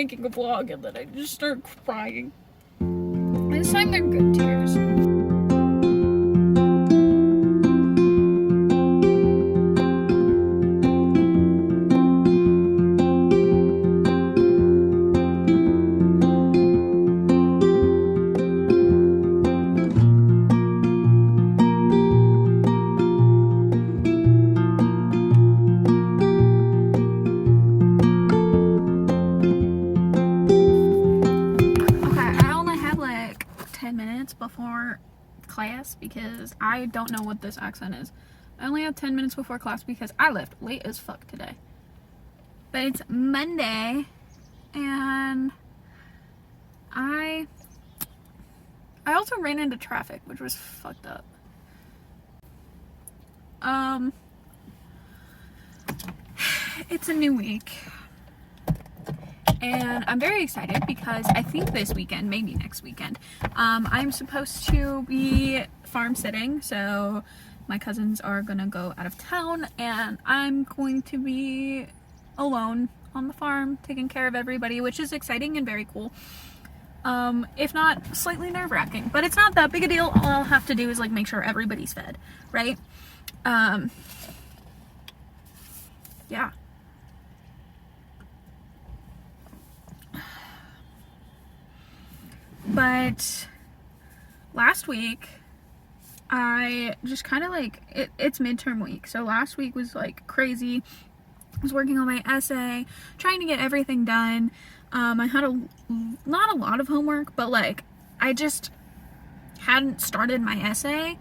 making a vlog and then I just start crying. This time they're good tears. Before class because I don't know what this accent is. I only have 10 minutes before class because I left late as fuck today. But it's Monday and I also ran into traffic, which was fucked up. It's a new week. And I'm very excited because I think this weekend, maybe next weekend, I'm supposed to be farm sitting. So my cousins are gonna go out of town and I'm going to be alone on the farm taking care of everybody, which is exciting and very cool. If not slightly nerve-wracking, but it's not that big a deal. All I'll have to do is like make sure everybody's fed, right? Yeah. But last week I just kind of like it's midterm week, so last week was like crazy. I was working on my essay, trying to get everything done. I had not a lot of homework, but like I just hadn't started my essay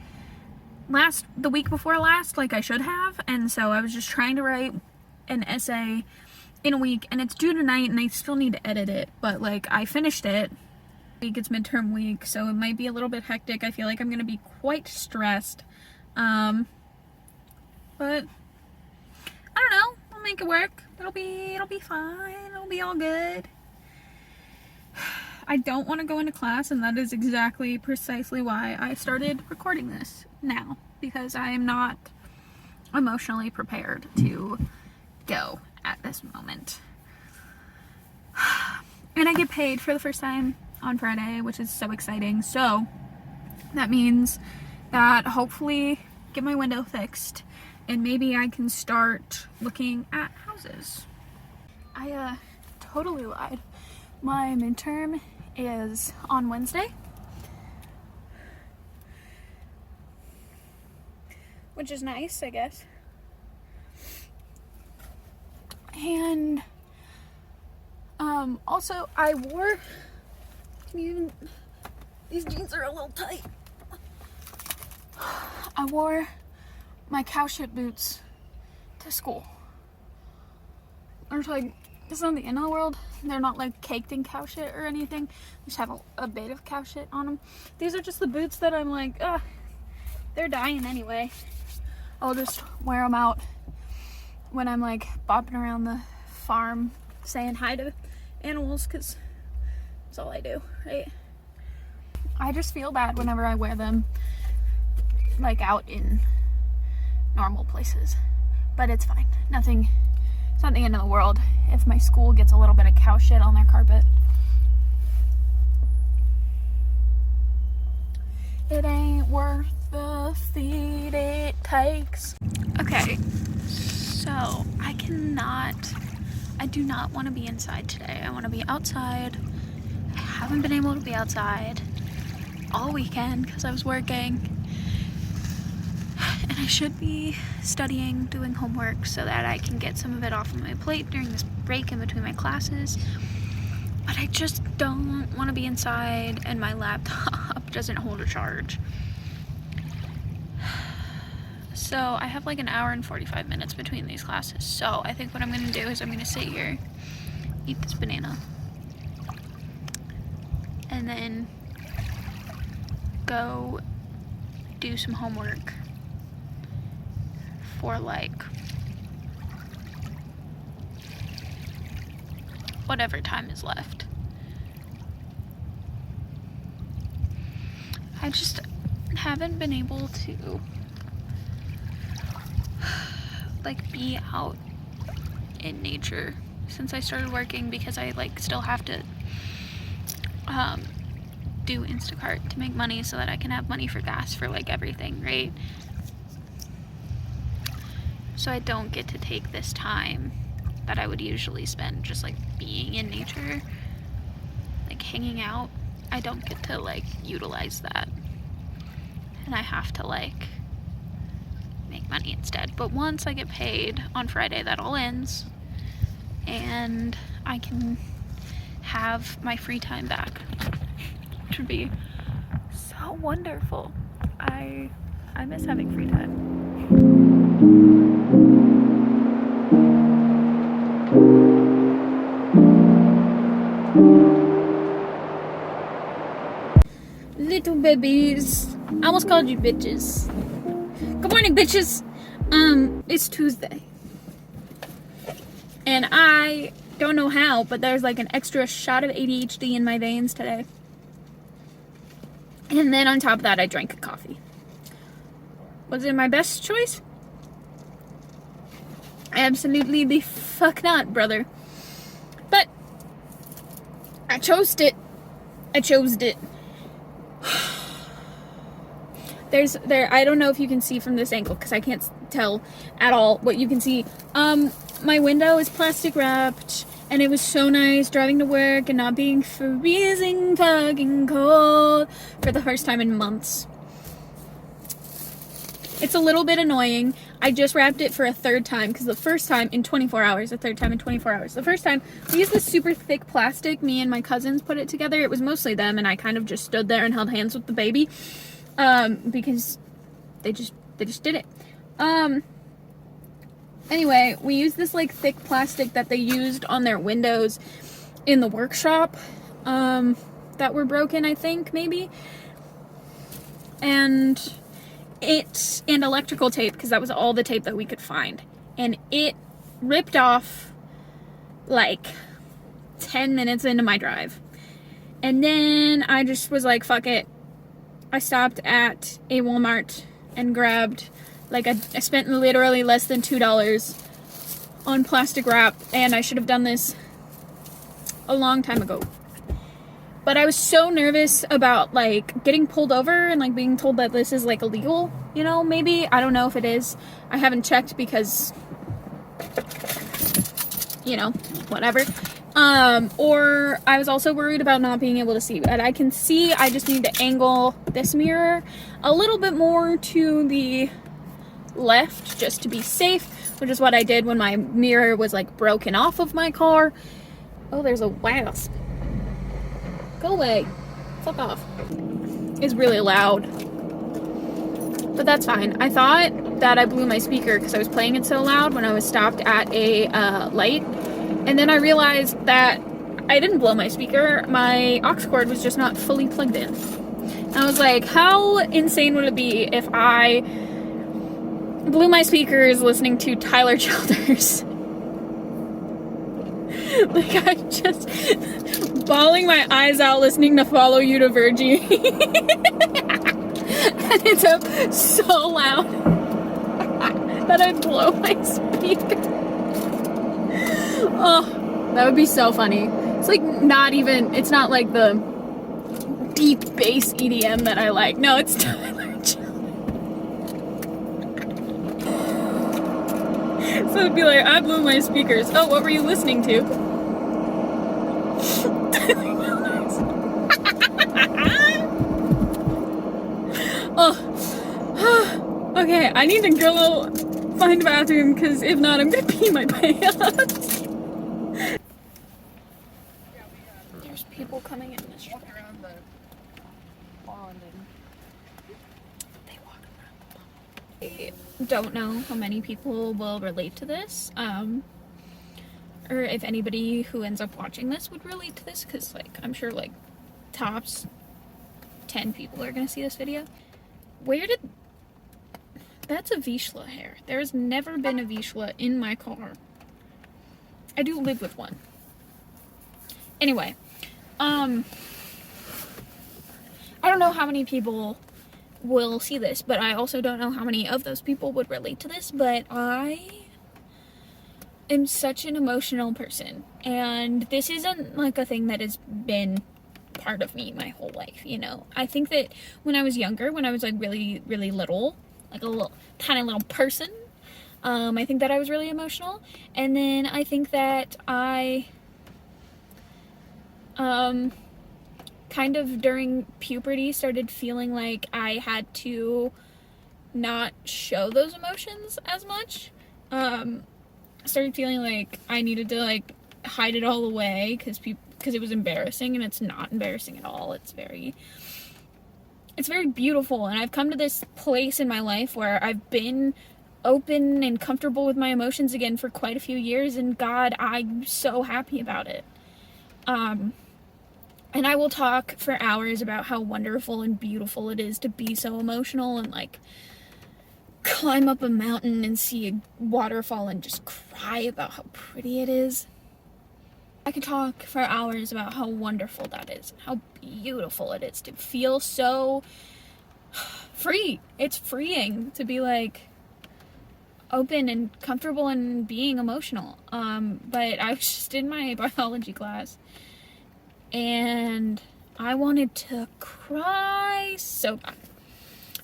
the week before last like I should have, and so I was just trying to write an essay in a week, and it's due tonight and I still need to edit it, but like I finished it. It's midterm week, so it might be a little bit hectic. I feel like I'm gonna be quite stressed, but I don't know, I'll make it work. It'll be fine. It'll be all good. I don't want to go into class, and that is precisely why I started recording this now, because I am not emotionally prepared to go at this moment. And I get paid for the first time on Friday, which is so exciting. So that means that hopefully get my window fixed and maybe I can start looking at houses. I totally lied. My midterm is on Wednesday, which is nice, I guess. And also I wore these jeans are a little tight. I wore my cow shit boots to school. It's like, it's not the end of the world. They're not like caked in cow shit or anything. They just have a bit of cow shit on them. These are just the boots that I'm like, they're dying anyway. I'll just wear them out when I'm like bopping around the farm saying hi to animals, because that's all I do, right? I just feel bad whenever I wear them like out in normal places, but it's fine. It's not the end of the world if my school gets a little bit of cow shit on their carpet. It ain't worth the feed it takes. Okay, so I do not want to be inside today. I want to be outside. I haven't been able to be outside all weekend because I was working. And I should be studying, doing homework so that I can get some of it off of my plate during this break in between my classes. But I just don't want to be inside and my laptop doesn't hold a charge. So I have like an hour and 45 minutes between these classes. So I think what I'm going to do is I'm going to sit here, eat this banana, and then go do some homework for like whatever time is left. I just haven't been able to like be out in nature since I started working because I like still have to do Instacart to make money so that I can have money for gas for like everything, right? So I don't get to take this time that I would usually spend just like being in nature, like hanging out. I don't get to like utilize that, and I have to like make money instead. But once I get paid on Friday, that all ends and I can have my free time back, which would be so wonderful. I miss having free time. Little babies. I almost called you bitches. Good morning, bitches. It's Tuesday. And I don't know how, but there's like an extra shot of ADHD in my veins today. And then on top of that, I drank a coffee. Was it my best choice? Absolutely the fuck not, brother. But I chose it. I chose it. I don't know if you can see from this angle because I can't tell at all what you can see. My window is plastic wrapped, and it was so nice driving to work and not being freezing fucking cold for the first time in months. It's a little bit annoying. I just wrapped it for a third time because the first time in 24 hours, the third time in 24 hours. The first time we used this super thick plastic. Me and my cousins put it together. It was mostly them, and I kind of just stood there and held hands with the baby. Because they just did it. Anyway, we used this like thick plastic that they used on their windows in the workshop, that were broken, I think, maybe. And electrical tape, because that was all the tape that we could find. And it ripped off like 10 minutes into my drive. And then I just was like, fuck it. I stopped at a Walmart and grabbed, like, I spent literally less than $2 on plastic wrap, and I should have done this a long time ago. But I was so nervous about, like, getting pulled over and, like, being told that this is, like, illegal, you know, maybe. I don't know if it is. I haven't checked because, you know, whatever. Or I was also worried about not being able to see, but I can see. I just need to angle this mirror a little bit more to the left just to be safe, which is what I did when my mirror was like broken off of my car. Oh, there's a wasp. Go away. Fuck off. It's really loud. But that's fine. I thought that I blew my speaker because I was playing it so loud when I was stopped at a light. And then I realized that I didn't blow my speaker. My aux cord was just not fully plugged in. And I was like, how insane would it be if I blew my speakers listening to Tyler Childers? Like, I'm just bawling my eyes out listening to Follow You to Virgie. And it's up so loud that I blow my speaker. Oh, that would be so funny. It's like not even, it's not like the deep bass EDM that I like. No, it's Tyler Childers. So it'd be like, I blew my speakers. Oh, what were you listening to? Oh. Okay, I need to go find a bathroom because if not, I'm gonna pee my pants. There's people coming in this street. Walk around the pond and they walk around the pond. I don't know how many people will relate to this, or if anybody who ends up watching this would relate to this, because like I'm sure like tops 10 people are gonna see this video. That's a Vizsla hair. There's never been a Vizsla in my car. I do live with one. Anyway, I don't know how many people will see this, but I also don't know how many of those people would relate to this, but I am such an emotional person, and this isn't like a thing that has been part of me my whole life, you know. I think that when I was younger, when I was like really, really little, like a little tiny little person, I think that I was really emotional, and then I think that I kind of during puberty started feeling like I had to not show those emotions as much. Started feeling like I needed to like hide it all away because it was embarrassing, and it's not embarrassing at all. It's very beautiful, and I've come to this place in my life where I've been open and comfortable with my emotions again for quite a few years, and God, I'm so happy about it. And I will talk for hours about how wonderful and beautiful it is to be so emotional and like climb up a mountain and see a waterfall and just cry about how pretty it is. I could talk for hours about how wonderful that is, and how beautiful it is to feel so free. It's freeing to be like open and comfortable and being emotional. But I was just in my biology class, and I wanted to cry so bad.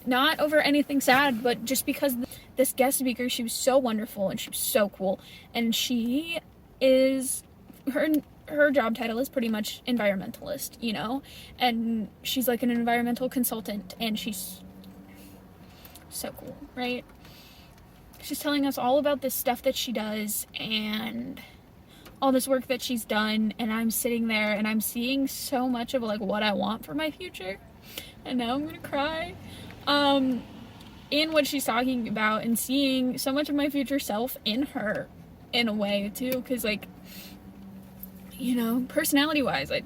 Not over anything sad, but just because this guest speaker, she was so wonderful and she was so cool, and she is, her job title is pretty much environmentalist, you know, and she's like an environmental consultant, and she's so cool, right? She's telling us all about this stuff that she does and all this work that she's done, and I'm sitting there and I'm seeing so much of like what I want for my future, and now I'm gonna cry in what she's talking about, and seeing so much of my future self in her in a way too, because like, you know, personality wise, I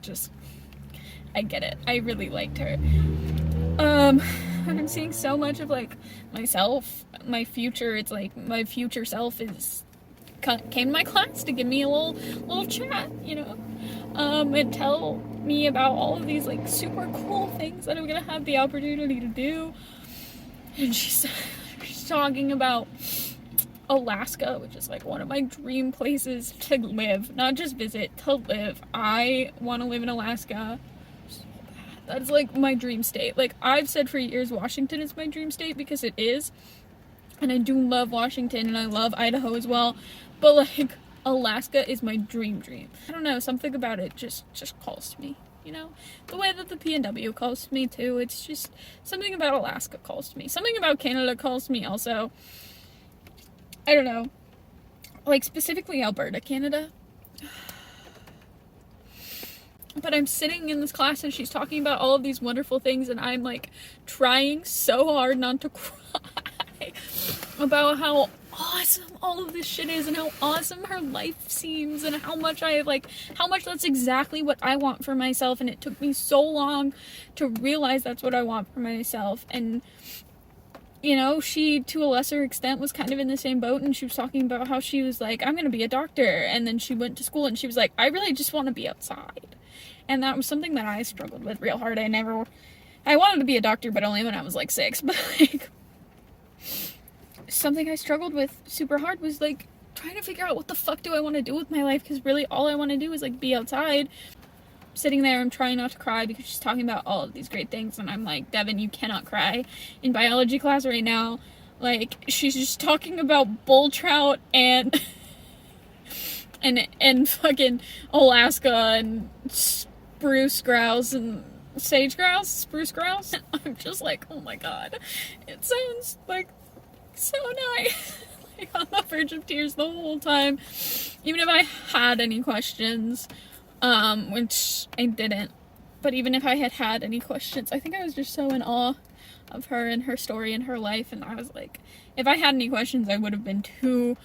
get it. I really liked her. And I'm seeing so much of like myself, my future. It's like my future self came to my class to give me a little chat, you know, and tell me about all of these like super cool things that I'm gonna have the opportunity to do. And she's talking about Alaska, which is like one of my dream places to live, not just visit, to live. I want to live in Alaska so bad. That's like my dream state. Like I've said for years, Washington is my dream state because it is, and I do love Washington, and I love Idaho as well, but like Alaska is my dream. I don't know, something about it just calls to me, you know, the way that the PNW calls to me too. It's just something about Alaska calls to me. Something about Canada calls to me also. I don't know, like specifically Alberta, Canada. But I'm sitting in this class and she's talking about all of these wonderful things, and I'm like trying so hard not to cry about how awesome all of this shit is, and how awesome her life seems, and how much that's exactly what I want for myself. And it took me so long to realize that's what I want for myself. And you know, she, to a lesser extent, was kind of in the same boat, and she was talking about how she was like, I'm gonna be a doctor, and then she went to school, and she was like, I really just want to be outside. And that was something that I struggled with real hard. I wanted to be a doctor, but only when I was like 6, but like, something I struggled with super hard was like, trying to figure out what the fuck do I want to do with my life, because really all I want to do is like be outside. Sitting there, I'm trying not to cry because she's talking about all of these great things, and I'm like, Devin, you cannot cry in biology class right now. Like, she's just talking about bull trout and and fucking Alaska and spruce grouse and sage grouse, spruce grouse. I'm just like, oh my god, it sounds like so nice. Like on the verge of tears the whole time, even if I had any questions. Which I didn't, but even if I had any questions, I think I was just so in awe of her and her story and her life, and I was like, if I had any questions, it would have been too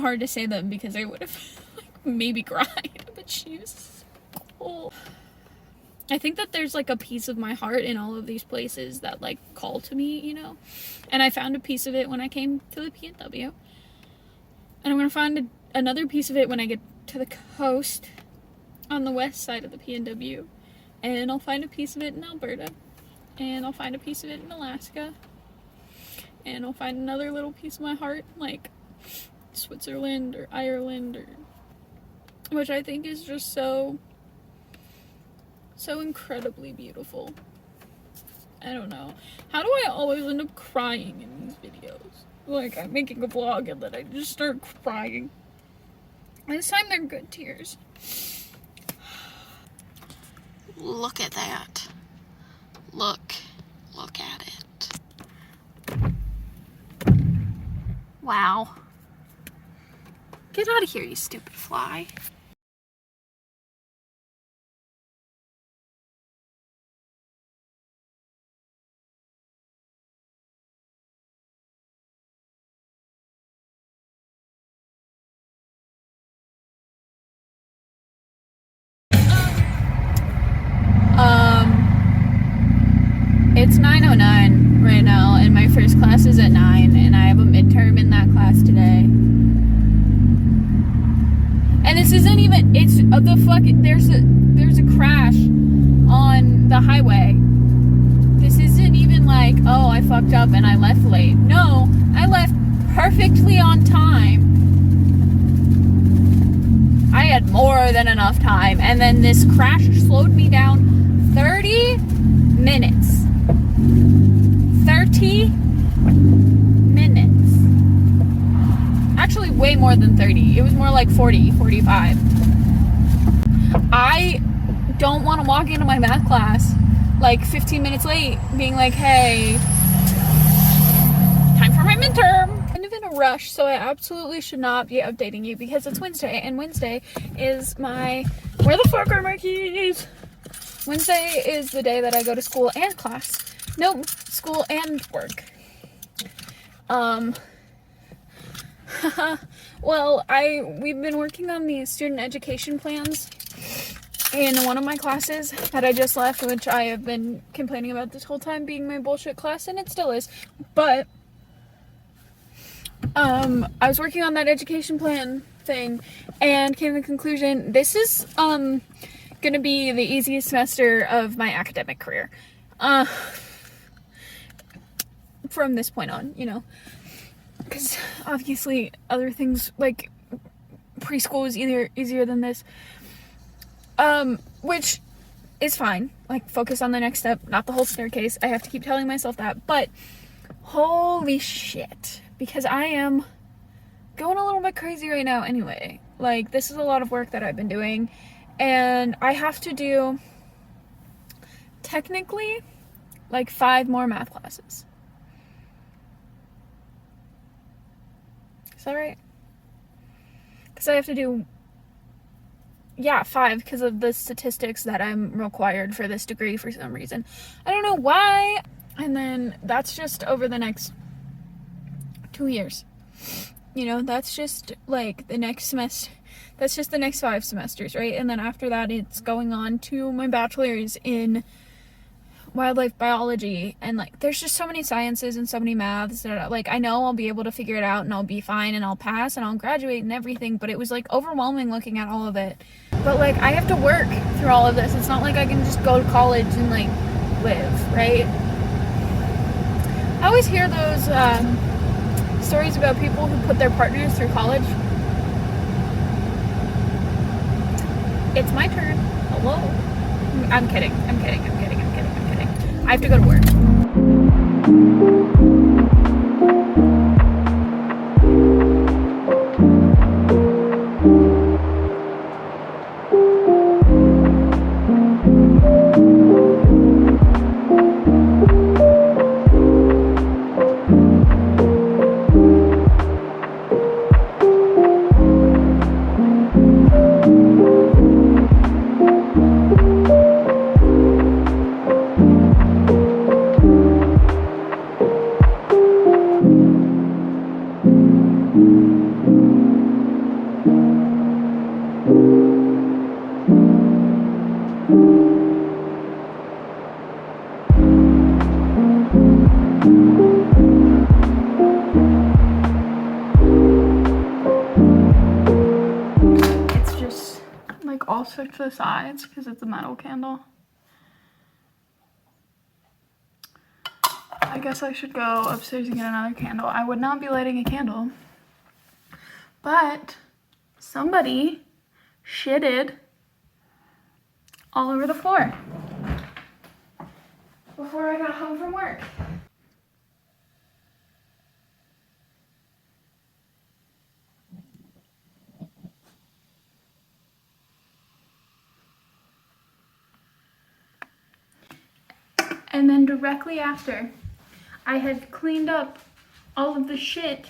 hard to say them, because I would have like maybe cried. But she was so cool. I think that there's like a piece of my heart in all of these places that like call to me, you know, and I found a piece of it when I came to the PNW, and I'm gonna find another piece of it when I get to the coast on the west side of the PNW, and I'll find a piece of it in Alberta, and I'll find a piece of it in Alaska, and I'll find another little piece of my heart like Switzerland or Ireland, or which I think is just so incredibly beautiful. I don't know. How do I always end up crying in these videos? Like, I'm making a vlog and then I just start crying. This time they're good tears. Look at that. Look at it. Wow. Get out of here, you stupid fly. It's 9:09 right now, and my first class is at 9, and I have a midterm in that class today. And this isn't even, it's the fucking, there's a crash on the highway. This isn't even like, oh, I fucked up and I left late. No, I left perfectly on time. I had more than enough time, and then this crash slowed me down 30 minutes. 30 minutes. Actually, way more than 30. It was more like 40, 45. I don't want to walk into my math class like 15 minutes late, being like, hey, time for my midterm. Kind of in a rush, so I absolutely should not be updating you because it's Wednesday, and Wednesday is my, where the fuck are my keys? Wednesday is the day that I go to school and class. No, school and work. Well, we've been working on these student education plans in one of my classes that I just left, which I have been complaining about this whole time being my bullshit class, and it still is. But I was working on that education plan thing and came to the conclusion this is gonna be the easiest semester of my academic career. From this point on, you know, because obviously other things like preschool is easier than this, which is fine. Like, focus on the next step, not the whole staircase. I have to keep telling myself that, but holy shit, because I am going a little bit crazy right now anyway. Like, this is a lot of work that I've been doing, and I have to do technically like 5 more math classes. Is that right? Because I have to do, yeah, 5 because of the statistics that I'm required for this degree for some reason. I don't know why. And then that's just over the next 2 years. You know, that's just like the next semester. That's just the next 5 semesters, right? And then after that, it's going on to my bachelor's in wildlife biology, and like there's just so many sciences and so many maths that like I know I'll be able to figure it out and I'll be fine and I'll pass and I'll graduate and everything, but it was like overwhelming looking at all of it. But like I have to work through all of this. It's not like I can just go to college and like live, right? I always hear those stories about people who put their partners through college. It's my turn. Hello. I'm kidding. I have to go to work. All stuck to the sides because it's a metal candle. I guess I should go upstairs and get another candle. I would not be lighting a candle but somebody shitted all over the floor before I got home from work. And then directly after I had cleaned up all of the shit,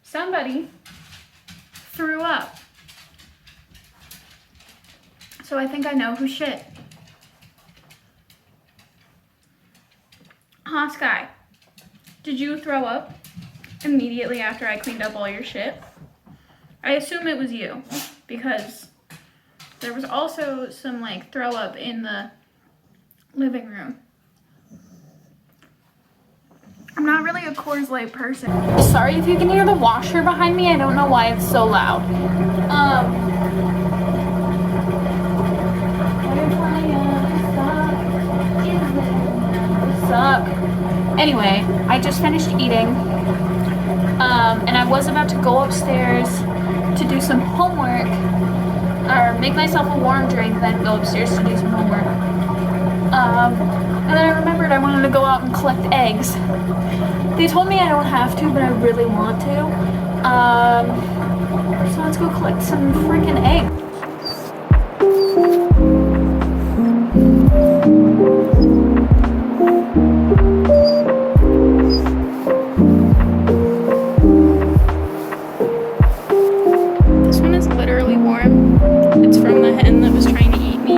somebody threw up. So I think I know who shit. Huh, Sky? Did you throw up immediately after I cleaned up all your shit? I assume it was you, because there was also some like throw up in the living room. I'm not really a Coors Light person. Sorry if you can hear the washer behind me. I don't know why it's so loud. Suck. Anyway, I just finished eating, and I was about to go upstairs to do some homework, or make myself a warm drink, then go upstairs to do some homework. And then I remembered I wanted to go out and collect eggs. They told me I don't have to, but I really want to. So let's go collect some freaking eggs. This one is literally warm. It's from the hen that was trying to eat me.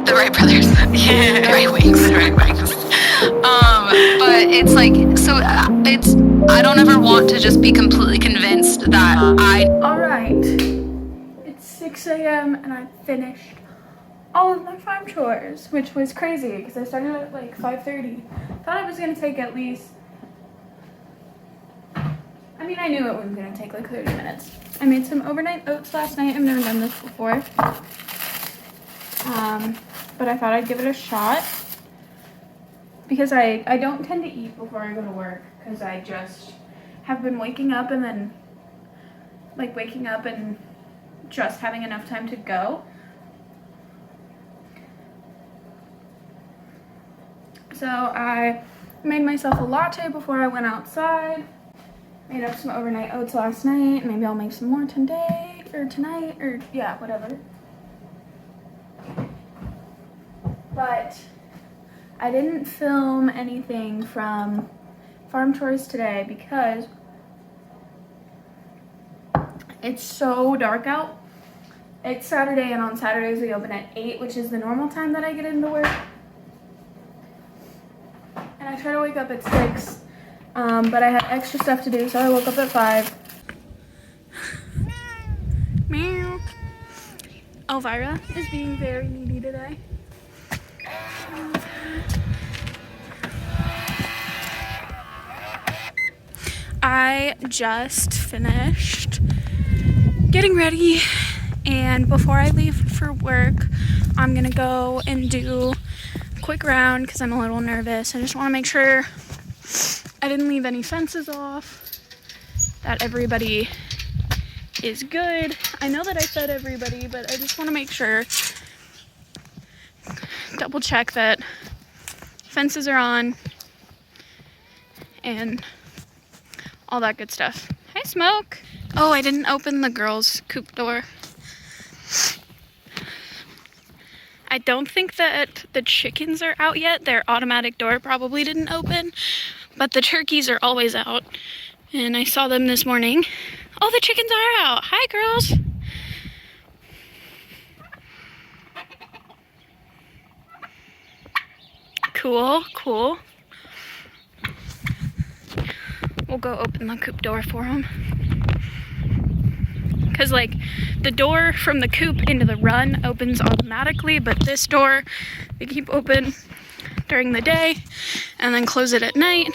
The Wright brothers. Yeah, the right wings. The right wings. But it's like, so it's, I don't ever want to just be completely convinced that Alright, it's 6 a.m. and I finished all of my farm chores, which was crazy because I started at like 5:30. Thought it was going to take at least, I mean, I knew it was going to take like 30 minutes. I made some overnight oats last night. I've never done this before. But I thought I'd give it a shot because I don't tend to eat before I go to work because I just have been waking up and then like waking up and just having enough time to go. So I made myself a latte before I went outside. Made up some overnight oats last night. Maybe I'll make some more today or tonight or yeah, whatever. But I didn't film anything from farm chores today because it's so dark out. It's Saturday, and on Saturdays we open at 8, which is the normal time that I get into work. And I try to wake up at 6, but I had extra stuff to do, so I woke up at 5. Meow. Elvira is being very needy today. I just finished getting ready, and before I leave for work, I'm gonna go and do a quick round because I'm a little nervous. I just want to make sure I didn't leave any fences off, that everybody is good. I know that I fed everybody, but I just want to make sure, double check that fences are on and all that good stuff. Hi, Smoke. Oh, I didn't open the girls' coop door. I don't think that the chickens are out yet. Their automatic door probably didn't open, but the turkeys are always out. And I saw them this morning. Oh, the chickens are out. Hi, girls. Cool, cool. We'll go open the coop door for them. Because, like, the door from the coop into the run opens automatically, but this door, we keep open during the day and then close it at night.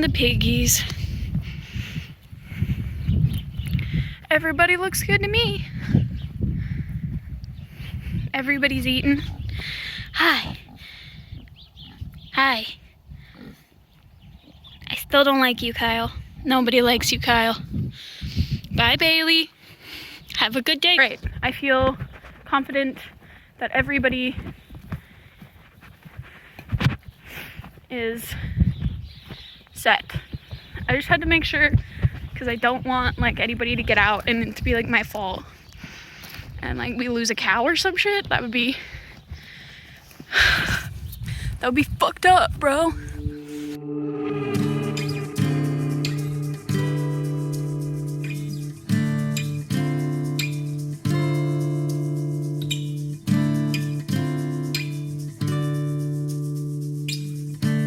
the piggies. Everybody looks good to me. Everybody's eating. Hi. Hi. I still don't like you, Kyle. Nobody likes you, Kyle. Bye, Bailey. Have a good day. Great. I feel confident that everybody is set. I just had to make sure, because I don't want like anybody to get out and it to be like my fault. And like we lose a cow or some shit. That would be fucked up, bro.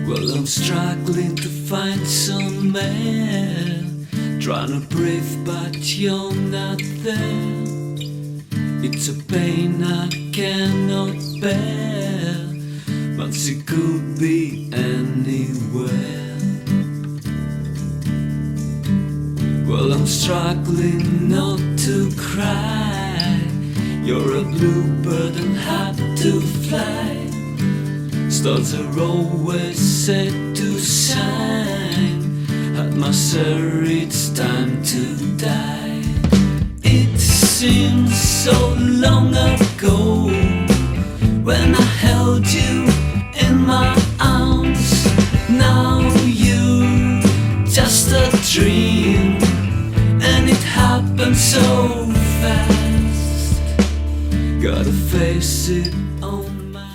Well, I'm struggling to find some man, trying to breathe but you're not there. It's a pain I cannot bear, but it could be anywhere. Well, I'm struggling not to cry. You're a bluebird and hard to fly. Stars are always set to shine. At my sir, it's time to die. It seems so long ago when I held you in my arms. Now you're just a dream, and it happened so fast. Gotta face it on my...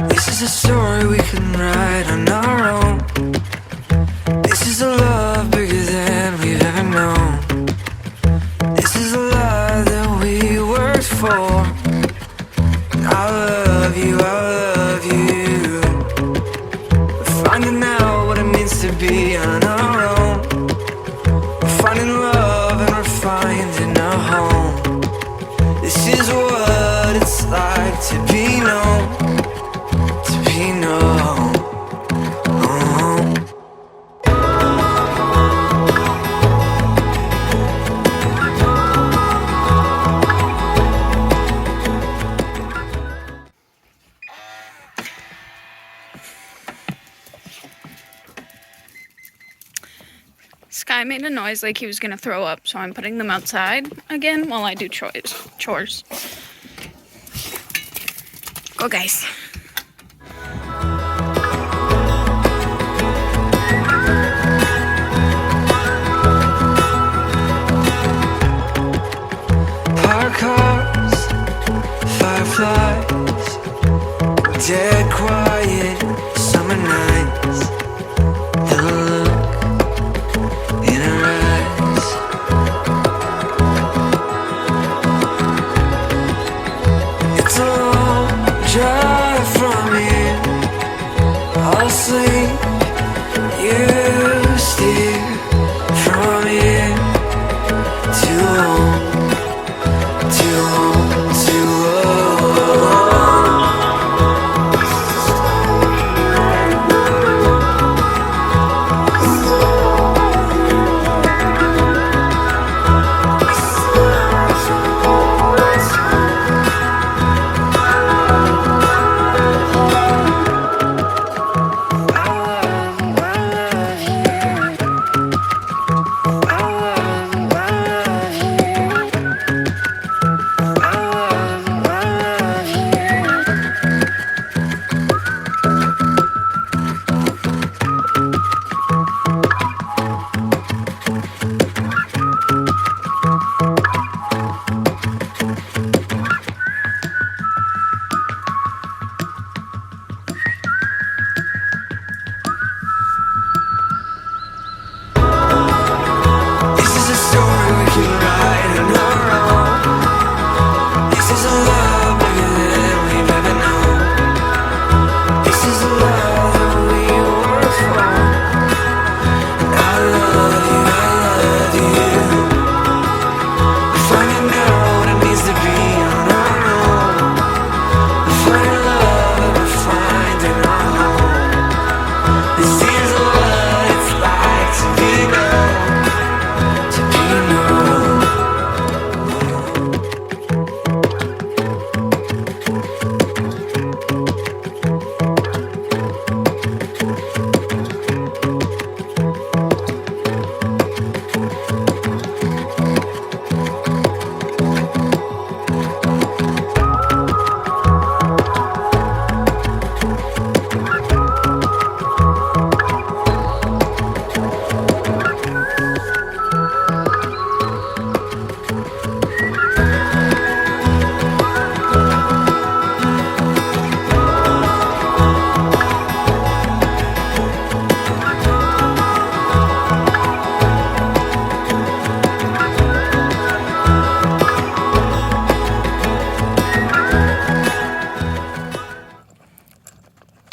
This is a story we can write on our own. This is a love bigger than we've ever known. This is a love that we worked for. I love you, I love you. We're finding out what it means to be on our own. We're finding love and we're finding a home. This is what it's like to be known. Sky made a noise like he was gonna throw up, so I'm putting them outside again while I do chores. Go, guys. Park cars, fireflies, dead quiet summer nights. And a look in her eyes. It's a long drive from here. I'll sleep, you steer from here to home.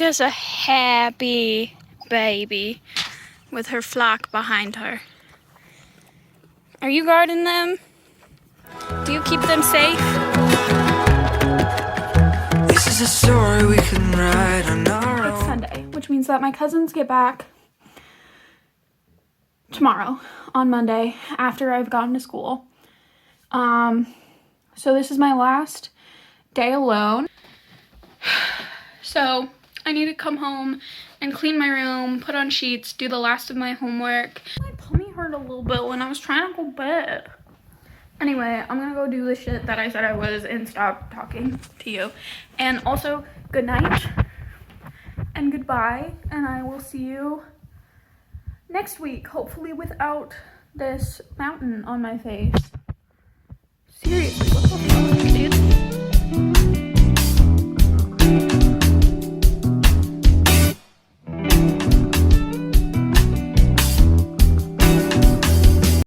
just a happy baby with her flock behind her. Are you guarding them? Do you keep them safe? This is a story we can write on our own. It's Sunday, which means that my cousins get back tomorrow on Monday after I've gone to school. So this is my last day alone. So I need to come home and clean my room, put on sheets, do the last of my homework. My tummy hurt a little bit when I was trying to go to bed. Anyway, I'm gonna go do the shit that I said I was and stop talking to you. And also, good night and goodbye, and I will see you next week, hopefully without this mountain on my face. Seriously, what the fuck, dude?